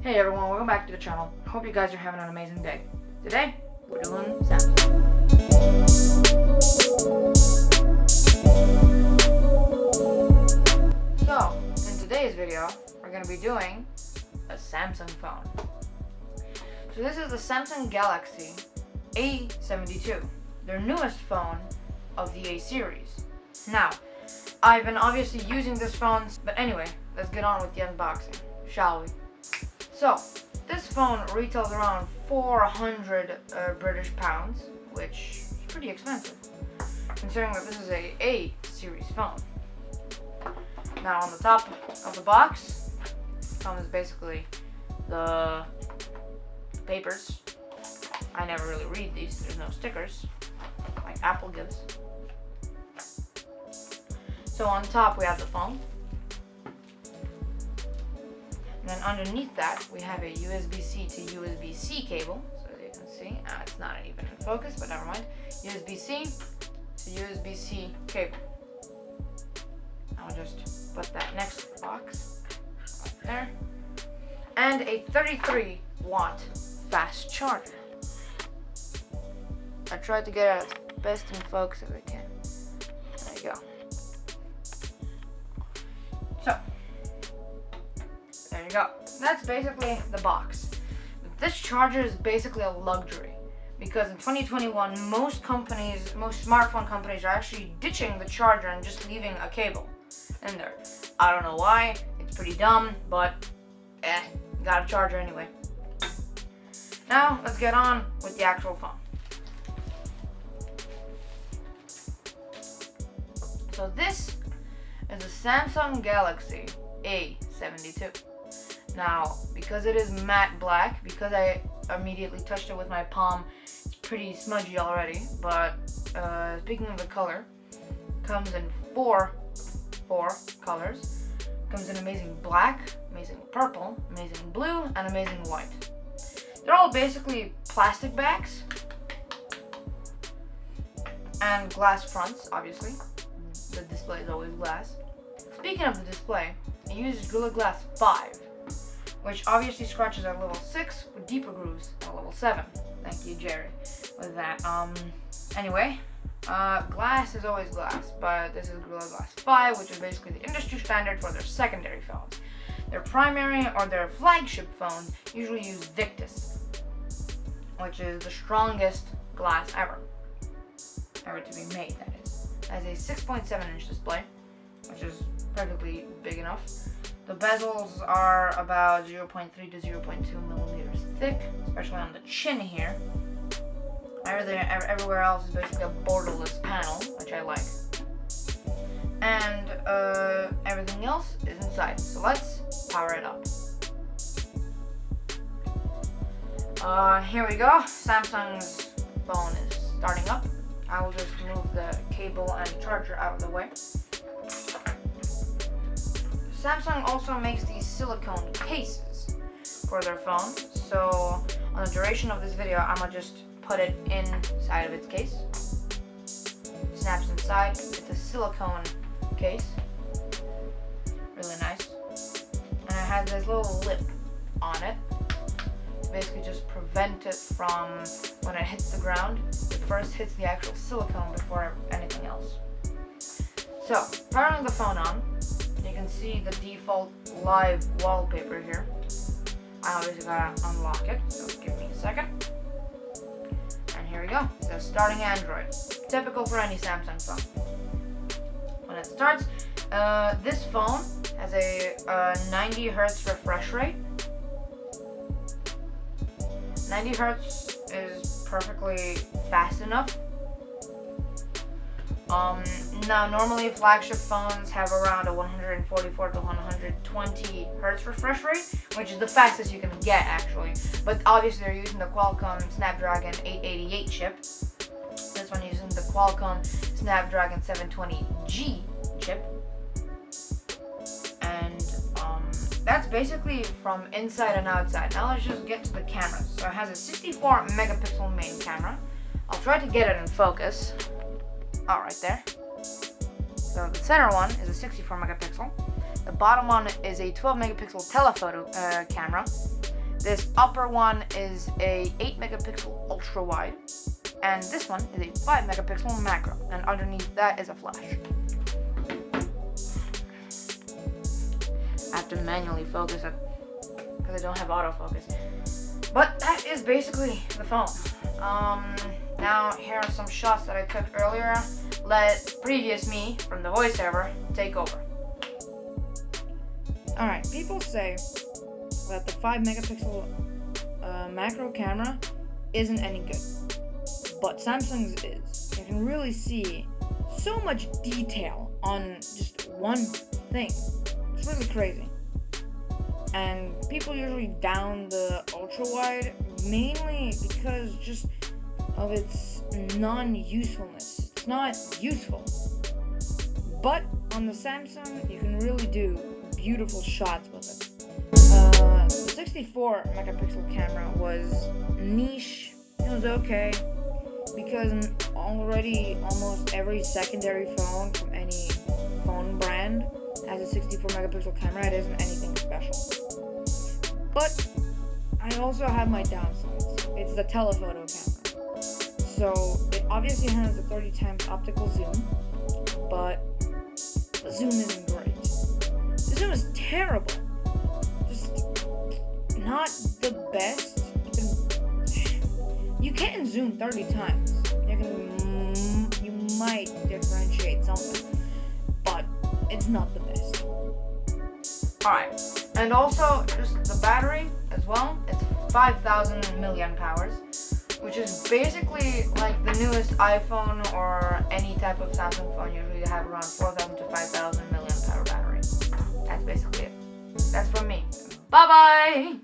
Hey everyone, welcome back to the channel. Hope you guys are having an amazing day. Today, we're doing Samsung. So, in today's video, we're going to be doing a Samsung phone. So this is the Sasmung Galaxy A72, their newest phone of the A series. Now, I've been obviously using this phone, but anyway, let's get on with the unboxing, shall we? So, this phone retails around 400 British pounds, which is pretty expensive, considering that this is a A-series phone. Now, on the top of the box comes basically the papers. I never really read these, there's no stickers, like Apple gives. So on top we have the phone. And then underneath that, we have a USB-C to USB-C cable. So as you can see, it's not even in focus, but never mind. USB-C to USB-C cable. I'll just put that next to the box, right there. And a 33-watt fast charger. I tried to get it as best in focus as I can. There you go. So, there you go. That's basically the box. This charger is basically a luxury because in 2021, most smartphone companies are actually ditching the charger and just leaving a cable in there. I don't know why. It's pretty dumb, but got a charger anyway. Now, let's get on with the actual phone. So this is the Sasmung Galaxy A72. Now, because it is matte black, because I immediately touched it with my palm, it's pretty smudgy already, but speaking of the color, comes in four colors. Comes in amazing black, amazing purple, amazing blue, and amazing white. They're all basically plastic backs and glass fronts, obviously. The display is always glass. Speaking of the display, it uses Gorilla Glass 5, which obviously scratches at level 6 with deeper grooves at level 7. Thank you, Jerry, with that. Anyway, glass is always glass, but this is Gorilla Glass 5, which is basically the industry standard for their secondary phones. Their primary or their flagship phones usually use Victus, which is the strongest glass ever to be made, that is. It has a 6.7-inch display, which is perfectly big enough. The bezels are about 0.3 to 0.2 millimeters thick, especially on the chin here. Everywhere else is basically a borderless panel, which I like. And everything else is inside. So let's power it up. Here we go. Samsung's phone is starting up. I will just move the cable and charger out of the way. Samsung also makes these silicone cases for their phone. So on the duration of this video, I'm gonna just put it inside of its case. It snaps inside. It's a silicone case. Really nice. And it has this little lip on it. Basically just prevent it from, when it hits the ground, it first hits the actual silicone before anything else. So, powering the phone on, you can see the default live wallpaper here. I obviously gotta unlock it, so give me a second. And here we go. It says starting Android. Typical for any Samsung phone. When it starts, this phone has a 90 Hz refresh rate. 90 Hz is perfectly fast enough. Now, normally flagship phones have around a 144 to 120 Hz refresh rate, which is the fastest you can get actually. But obviously they're using the Qualcomm Snapdragon 888 chip. This one using the Qualcomm Snapdragon 720G chip. And that's basically from inside and outside. Now let's just get to the cameras. So it has a 64 megapixel main camera. I'll try to get it in focus. Right there. So the center one is a 64 megapixel. The bottom one is a 12 megapixel telephoto camera. This upper one is a 8 megapixel ultra wide, and this one is a 5 megapixel macro, and underneath that is a flash. I have to manually focus it because I don't have autofocus. But that is basically the phone. Now here are some shots that I took earlier. Let previous me from the voiceover take over. Alright, people say that the 5 megapixel macro camera isn't any good, but Samsung's is. You can really see so much detail on just one thing. It's really crazy. And people usually down the ultra wide mainly because just of its non-usefulness. It's not useful. But on the Samsung, you can really do beautiful shots with it. The 64 megapixel camera was niche. It was okay because already almost every secondary phone from any phone brand has a 64 megapixel camera. It isn't anything special. But I also have my downsides. It's the telephoto camera. So it obviously has a 30 times optical zoom, but the zoom isn't great. The zoom is terrible. Just not the best. You can zoom 30 times. You might differentiate something, but it's not the best. Alright, and also just the battery as well. It's 5,000 milliamp hours, which is basically like the newest iPhone or any type of Samsung phone usually have around 4,000 to 5,000 milliamp hour battery. That's basically it. That's from me. Bye bye!